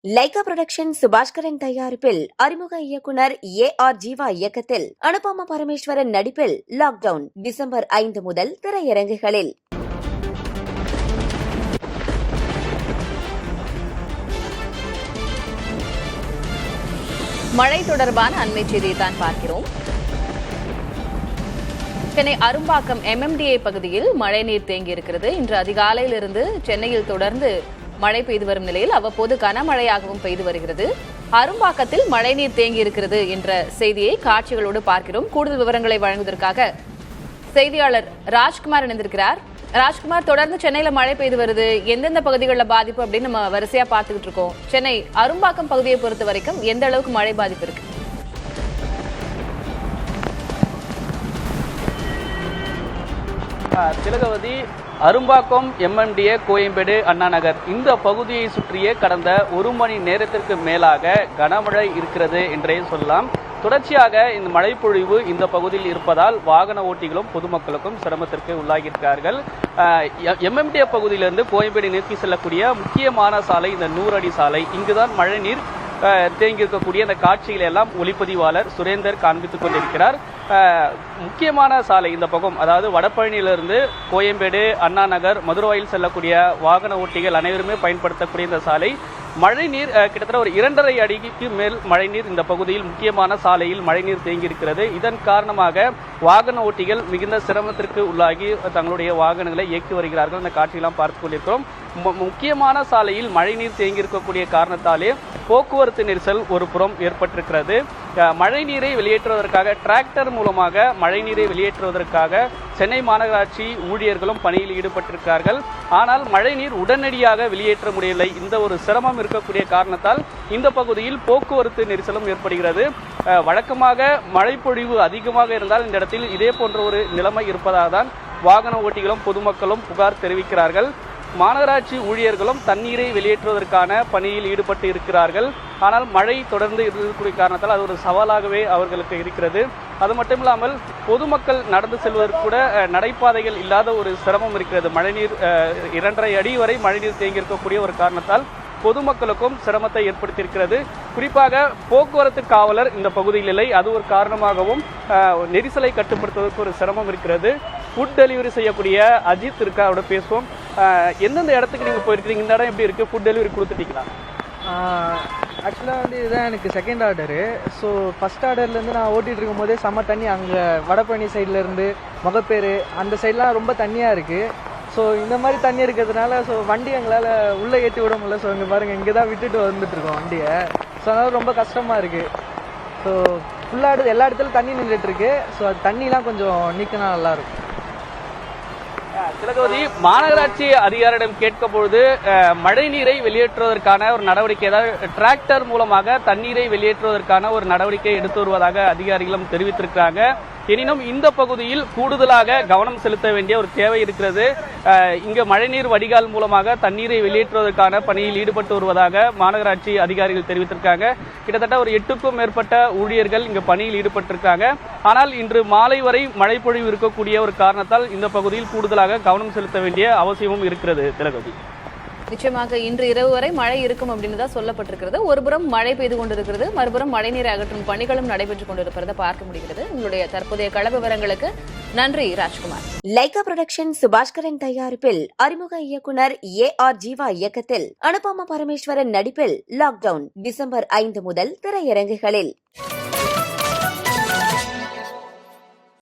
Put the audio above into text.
Lyca production Subaskaran தயாரிப்பில் அறிமுக இயக்குனர் AR ஜீவா இயக்கத்தில் அனுபமா பரமேஸ்வரன் நடிப்பில் லாக்டவுன் டிசம்பர் 5 முதல் திரையரங்குகளில். மழை தொடர்பான அண்மை செய்தியை தான் பார்க்கிறோம். சென்னை அரும்பாக்கம் MMDA பகுதியில் மழைநீர் தேங்கியிருக்கிறது. இன்று அதிகாலையிலிருந்து சென்னையில் தொடர்ந்து மழை பெய்து வரும் நிலையில் அவ்வப்போது கனமழையாகவும் பெய்து வருகிறது. அரும்பாக்கத்தில் மழைநீர் தேங்கியிருக்கிறது என்ற செய்தியை காட்சிகளோடு பார்க்கிறோம். கூடுதல் விவரங்களை வழங்குவதற்காக செய்தியாளர் ராஜ்குமார் இணைந்திருக்கிறார். ராஜ்குமார், தொடர்ந்து சென்னையில மழை பெய்து வருது, எந்தெந்த பகுதிகளில் பாதிப்பு அப்படின்னு நம்ம வரிசையா பார்த்துக்கிட்டு இருக்கோம். சென்னை அரும்பாக்கம் பகுதியை பொறுத்த வரைக்கும் எந்த அளவுக்கு மழை பாதிப்பு இருக்கு? திலகவதி, அரும்பாக்கம் MMDA கோயம்பேடு அண்ணா நகர் இந்த பகுதியை சுற்றிய கடந்த ஒரு மணி நேரத்திற்கு மேலாக கனமழை இருக்கிறது என்றே சொல்லலாம். தொடர்ச்சியாக இந்த மழைப்பொழிவு இந்த பகுதியில் இருப்பதால் வாகன ஓட்டிகளும் பொதுமக்களுக்கும் சிரமத்திற்கு உள்ளாகியிருக்கிறார்கள். MMDA பகுதியிலிருந்து கோயம்பேடு நோக்கி செல்லக்கூடிய முக்கியமான சாலை இந்த 100 அடி சாலை. இங்குதான் மழைநீர் தேங்கியிருக்கக்கூடிய அந்த காட்சிகளை எல்லாம் ஒளிப்பதிவாளர் சுரேந்தர் காண்பித்துக் கொண்டிருக்கிறார். முக்கியமான சாலை இந்த பக்கம், அதாவது வடபழனியிலிருந்து கோயம்பேடு, அண்ணா நகர், மதுரவாயில் செல்லக்கூடிய வாகன ஓட்டிகள் அனைவருமே பயன்படுத்தக்கூடிய இந்த சாலை மழைநீர் கிட்டத்தட்ட ஒரு 2.5 அடிக்கு மேல் மழைநீர் இந்த பகுதியில் முக்கியமான சாலையில் மழைநீர் தேங்கியிருக்கிறது. இதன் காரணமாக வாகன ஓட்டிகள் மிகுந்த சிரமத்திற்கு உள்ளாகி தங்களுடைய வாகனங்களை இயக்கி வருகிறார்கள். அந்த காட்சியெல்லாம் பார்த்துக் கொண்டிருக்கிறோம். முக்கியமான சாலையில் மழைநீர் தேங்கியிருக்கக்கூடிய காரணத்தாலே போக்குவரத்து நெரிசல் ஒரு புறம் ஏற்பட்டிருக்கிறது. மழைநீரை வெளியேற்றுவதற்காக டிராக்டர் மூலமாக மழைநீரை வெளியேற்றுவதற்காக சென்னை மாநகராட்சி ஊழியர்களும் பணியில் ஈடுபட்டிருக்கிறார்கள். ஆனால் மழைநீர் உடனடியாக வெளியேற்ற முடியவில்லை. இந்த ஒரு சிரமம் இருக்கக்கூடிய காரணத்தால் இந்த பகுதியில் போக்குவரத்து நெரிசலும் ஏற்படுகிறது. வழக்கமாக மழைப்பொழிவு அதிகமாக இருந்தால் இந்த இடத்தில் இதே போன்ற ஒரு நிலைமை இருப்பதாக தான் வாகன ஓட்டிகளும் பொதுமக்களும் புகார் தெரிவிக்கிறார்கள். மாநகராட்சி ஊழியர்களும் தண்ணீரை வெளியேற்றுவதற்கான பணியில் ஈடுபட்டு இருக்கிறார்கள். ஆனால் மழை தொடர்ந்து இருக்கக்கூடிய காரணத்தால் அது ஒரு சவாலாகவே அவர்களுக்கு இருக்கிறது. அது மட்டும் இல்லாமல் பொதுமக்கள் நடந்து செல்வதற்கு கூட நடைபாதைகள் இல்லாத ஒரு சிரமம் இருக்கிறது. மழைநீர் 2.5 அடி வரை மழைநீர் தேங்கியிருக்கக்கூடிய ஒரு காரணத்தால் பொதுமக்களுக்கும் சிரமத்தை ஏற்படுத்தியிருக்கிறது. குறிப்பாக போக்குவரத்து காவலர் இந்த பகுதியில் இல்லை. அது ஒரு காரணமாகவும் நெரிசலை கட்டுப்படுத்துவதற்கு ஒரு சிரமம் இருக்கிறது. ஃபுட் டெலிவரி செய்யக்கூடிய அஜித் இருக்கா, அவரோட பேசுவோம். எந்தெந்த இடத்துக்கு நீங்கள் போயிருக்கீங்க? இந்த இடம் எப்படி இருக்குது? ஃபுட் டெலிவரி கொடுத்துட்டீங்களா? ஆக்சுவலாக இதுதான் எனக்கு செகண்ட் ஆர்டரு. ஸோ ஃபஸ்ட் ஆர்டர்லேருந்து நான் ஓட்டிகிட்டு இருக்கும் போதே செம்ம தண்ணி. அங்கே வடபழனி சைட்லேருந்து மகப்பேறு அந்த சைட்லாம் ரொம்ப தண்ணியாக இருக்குது. ஸோ இந்த மாதிரி தண்ணி இருக்கிறதுனால ஸோ வண்டி எங்களால் உள்ளே ஏற்றி விட முடியல. ஸோ இங்கே பாருங்கள், இங்கே தான் விட்டுட்டு வந்துட்டுருக்கோம் வண்டியை. ஸோ அதனால் ரொம்ப கஷ்டமாக இருக்குது. ஸோ ஃபுல்லாக எல்லா இடத்துலையும் தண்ணி நின்றுட்டுருக்கு. ஸோ அது தண்ணிலாம் கொஞ்சம் நீக்கினா நல்லாயிருக்கும். திலகவதி, மாநகராட்சி அதிகாரியிடம் கேட்க பொழுது மழை நீரை வெளியேற்றுவதற்கான ஒரு நடவடிக்கை, அதாவது டிராக்டர் மூலமாக தண்ணீரை வெளியேற்றுவதற்கான ஒரு நடவடிக்கை எடுத்து வருவதாக அதிகாரிகளும் தெரிவித்திருக்கிறாங்க. எனினும் இந்த பகுதியில் கூடுதலாக கவனம் செலுத்த வேண்டிய ஒரு தேவை இருக்கிறது. இங்கு மழைநீர் வடிகால் மூலமாக தண்ணீரை வெளியேற்றுவதற்கான பணியில் ஈடுபட்டு வருவதாக மாநகராட்சி அதிகாரிகள் தெரிவித்திருக்காங்க. கிட்டத்தட்ட ஒரு 8க்கும் மேற்பட்ட ஊழியர்கள் இங்கு பணியில் ஈடுபட்டிருக்காங்க. ஆனால் இன்று மாலை வரை மழைப்பொழிவு இருக்கக்கூடிய ஒரு காரணத்தால் இந்த பகுதியில் கூடுதலாக கவனம் செலுத்த வேண்டிய அவசியமும் இருக்கிறது. திலகவதி, நிச்சயமாக இன்று இரவு வரை மழை இருக்கும் அப்படின்னு தான் சொல்லப்பட்டிருக்கிறது. ஒருபுறம் மழை பெய்து கொண்டிருக்கிறது, மறுபுறம் மழைநீரை அகற்றும் பணிகளும் நடைபெற்றுக் கொண்டிருப்பதை பார்க்க முடிகிறது. உங்களுடைய தற்போதைய கள விவரங்களுக்கு நன்றி ராஜ்குமார். லைகா புரொடக்ஷன் சுபாஷ்கரன் தயாரிப்பில் அறிமுக இயக்குனர் AR ஜீவா இயக்கத்தில் அனுபமா பரமேஸ்வரன் நடிப்பில் லாக்டவுன் டிசம்பர் 5 முதல் திரையரங்குகளில்.